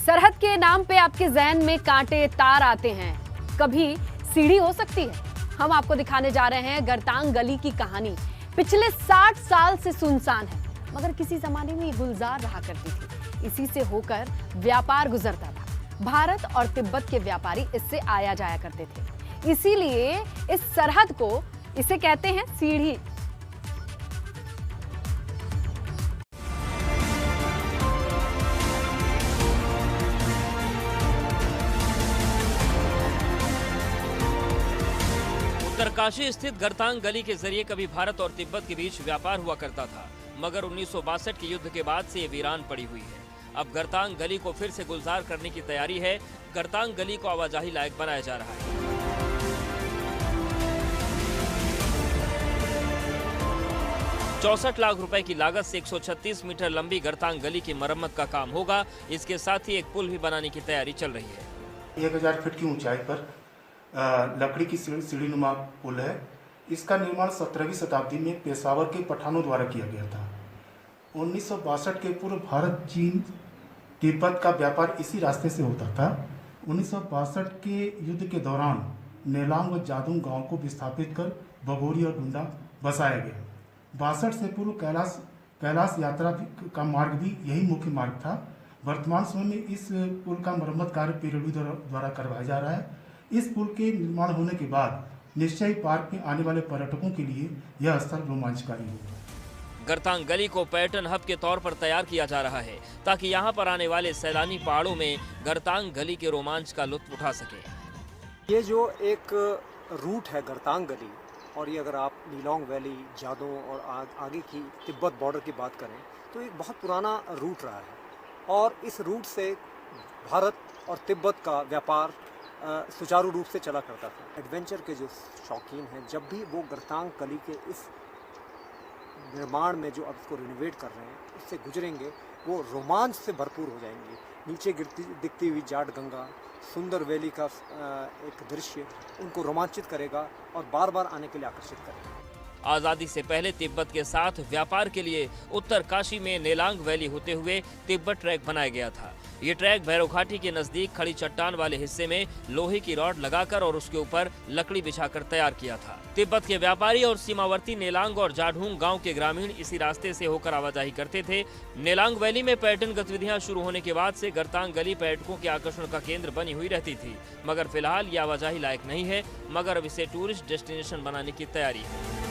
सरहद के नाम पे आपके जहन में कांटे तार आते हैं, कभी सीढ़ी हो सकती है। हम आपको दिखाने जा रहे हैं गरतांग गली की कहानी। पिछले 60 साल से सुनसान है, मगर किसी जमाने में ये गुलजार रहा करती थी। इसी से होकर व्यापार गुजरता था। भारत और तिब्बत के व्यापारी इससे आया जाया करते थे। इसीलिए इस सरहद को इसे कहते हैं सीढ़ी। उत्तरकाशी स्थित गरतांग गली के जरिए कभी भारत और तिब्बत के बीच व्यापार हुआ करता था, मगर 1962 के युद्ध के बाद से ये वीरान पड़ी हुई है। अब गरतांग गली को फिर से गुलजार करने की तैयारी है। गरतांग गली को आवाजाही लायक बनाया जा रहा है। ₹64 लाख की लागत से 136 मीटर लंबी गरतांग गली की मरम्मत का काम होगा। इसके साथ ही एक पुल भी बनाने की तैयारी चल रही है। 1000 फीट की ऊंचाई पर लकड़ी की सीढ़ीनुमा पुल है। इसका निर्माण 17वीं शताब्दी में पेशावर के पठानों द्वारा किया गया था। 1962 के पूर्व भारत चीन तिब्बत का व्यापार इसी रास्ते से होता था। 1962 के युद्ध के दौरान नेलांग व जादुंग गांव को विस्थापित कर बगोरी और डुंडा बसाया गया। 62 से पूर्व कैलाश यात्रा का मार्ग भी यही मुख्य मार्ग था। वर्तमान समय में इस पुल का मरम्मत कार्य पेरेडू द्वारा करवाया जा रहा है। इस पुल के निर्माण होने के बाद निश्चय ही पार्क में आने वाले पर्यटकों के लिए यह स्थल रोमांचकारी होगा। गरतांग गली को पर्यटन हब के तौर पर तैयार किया जा रहा है, ताकि यहां पर आने वाले सैलानी पहाड़ों में गरतांग गली के रोमांच का लुत्फ उठा सके। ये जो एक रूट है गरतांग गली, और ये अगर आप नीलोंग वैली, जादों और आगे की तिब्बत बॉर्डर की बात करें तो एक बहुत पुराना रूट रहा है। और इस रूट से भारत और तिब्बत का व्यापार सुचारू रूप से चला करता था। एडवेंचर के जो शौकीन हैं, जब भी वो गरतांग गली के इस निर्माण में जो अब इसको रिनोवेट कर रहे हैं उससे गुजरेंगे, वो रोमांच से भरपूर हो जाएंगे। नीचे दिखती हुई जाट गंगा, सुंदर वैली का एक दृश्य उनको रोमांचित करेगा और बार बार आने के लिए आकर्षित करेगा। आजादी से पहले तिब्बत के साथ व्यापार के लिए उत्तरकाशी में नेलांग वैली होते हुए तिब्बत ट्रैक बनाया गया था। ये ट्रैक भैरव घाटी के नजदीक खड़ी चट्टान वाले हिस्से में लोहे की रॉड लगाकर और उसके ऊपर लकड़ी बिछाकर तैयार किया था। तिब्बत के व्यापारी और सीमावर्ती नेलांग और जाढूंग गांव के ग्रामीण इसी रास्ते से होकर आवाजाही करते थे। नेलांग वैली में पर्यटन गतिविधियां शुरू होने के बाद से गरतांग गली पर्यटकों के आकर्षण का केंद्र बनी हुई रहती थी, मगर फिलहाल ये आवाजाही लायक नहीं है, मगर अब इसे टूरिस्ट डेस्टिनेशन बनाने की तैयारी है।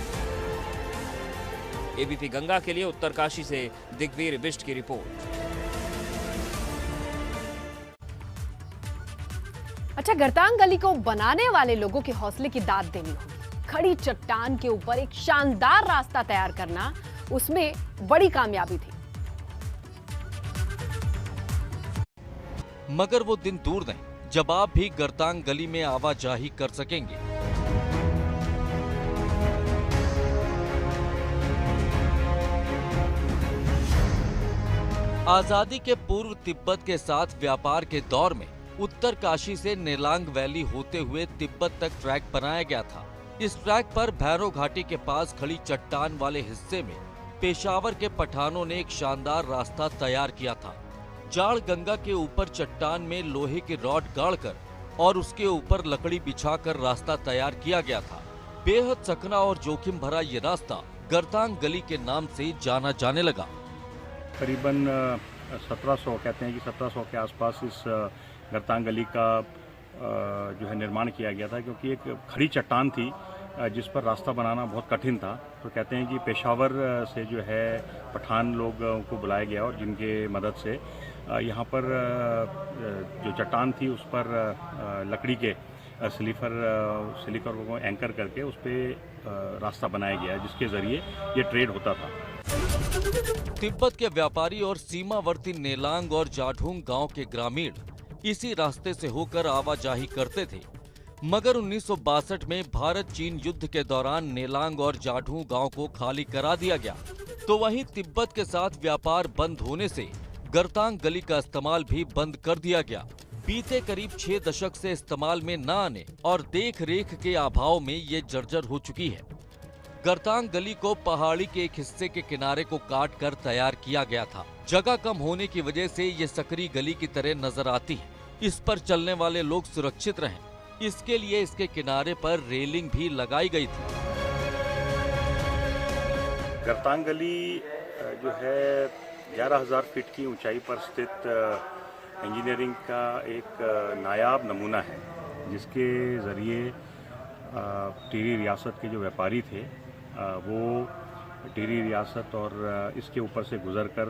एबीपी गंगा के लिए उत्तरकाशी से दिग्वीर बिष्ट की रिपोर्ट। अच्छा, गरतांग गली को बनाने वाले लोगों के हौसले की दाद देनी होगी। खड़ी चट्टान के ऊपर एक शानदार रास्ता तैयार करना उसमें बड़ी कामयाबी थी। मगर वो दिन दूर नहीं जब आप भी गरतांग गली में आवाजाही कर सकेंगे। आजादी के पूर्व तिब्बत के साथ व्यापार के दौर में उत्तरकाशी से नेलांग वैली होते हुए तिब्बत तक ट्रैक बनाया गया था। इस ट्रैक पर भैरव घाटी के पास खड़ी चट्टान वाले हिस्से में पेशावर के पठानों ने एक शानदार रास्ता तैयार किया था। जाड़ गंगा के ऊपर चट्टान में लोहे की रॉड गाड़कर और उसके ऊपर लकड़ी बिछाकर रास्ता तैयार किया गया था। बेहद सकना और जोखिम भरा ये रास्ता गरतांग गली के नाम से जाना जाने लगा। करीबन 1700 कहते हैं कि 1700 के आसपास इस गरतांग गली का जो है निर्माण किया गया था, क्योंकि एक खड़ी चट्टान थी जिस पर रास्ता बनाना बहुत कठिन था। तो कहते हैं कि पेशावर से जो है पठान लोगों को बुलाया गया और जिनके मदद से यहाँ पर जो चट्टान थी उस पर लकड़ी के स्लीपर को एंकर करके उस पर रास्ता बनाया गया, जिसके जरिए ये ट्रेड होता था। तिब्बत के व्यापारी और सीमावर्ती नेलांग और जाढूंग गांव के ग्रामीण इसी रास्ते से होकर आवाजाही करते थे, मगर 1962 में भारत चीन युद्ध के दौरान नेलांग और जाढूंग गांव को खाली करा दिया गया। तो वहीं तिब्बत के साथ व्यापार बंद होने से गरतांग गली का इस्तेमाल भी बंद कर दिया गया। बीते करीब 6 दशक से इस्तेमाल में न आने और देख रेख के अभाव में ये जर्जर हो चुकी है। गरतांग गली को पहाड़ी के एक हिस्से के किनारे को काट कर तैयार किया गया था। जगह कम होने की वजह से ये सकरी गली की तरह नजर आती है। इस पर चलने वाले लोग सुरक्षित रहें, इसके लिए इसके किनारे पर रेलिंग भी लगाई गई थी। गरतांग गली जो है 11,000 फीट की ऊंचाई पर स्थित इंजीनियरिंग का एक नायाब नमूना है, जिसके ज़रिए टिहरी रियासत के जो व्यापारी थे वो टिहरी रियासत और इसके ऊपर से गुजरकर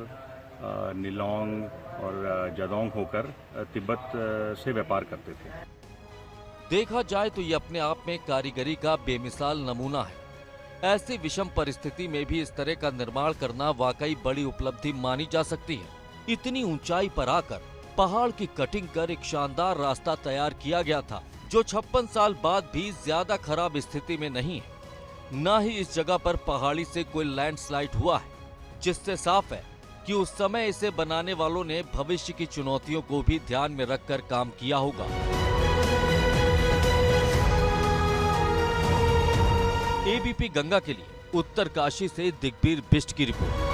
नीलोंग और जदोंग होकर तिब्बत से व्यापार करते थे। देखा जाए तो ये अपने आप में कारीगरी का बेमिसाल नमूना है। ऐसी विषम परिस्थिति में भी इस तरह का निर्माण करना वाकई बड़ी उपलब्धि मानी जा सकती है। इतनी ऊंचाई पर आकर पहाड़ की कटिंग कर एक शानदार रास्ता तैयार किया गया था, जो 56 साल बाद भी ज्यादा खराब स्थिति में नहीं है। न ही इस जगह पर पहाड़ी से कोई लैंडस्लाइड हुआ है, जिससे साफ है कि उस समय इसे बनाने वालों ने भविष्य की चुनौतियों को भी ध्यान में रखकर काम किया होगा। एबीपी गंगा के लिए उत्तरकाशी से दिग्बीर बिष्ट की रिपोर्ट।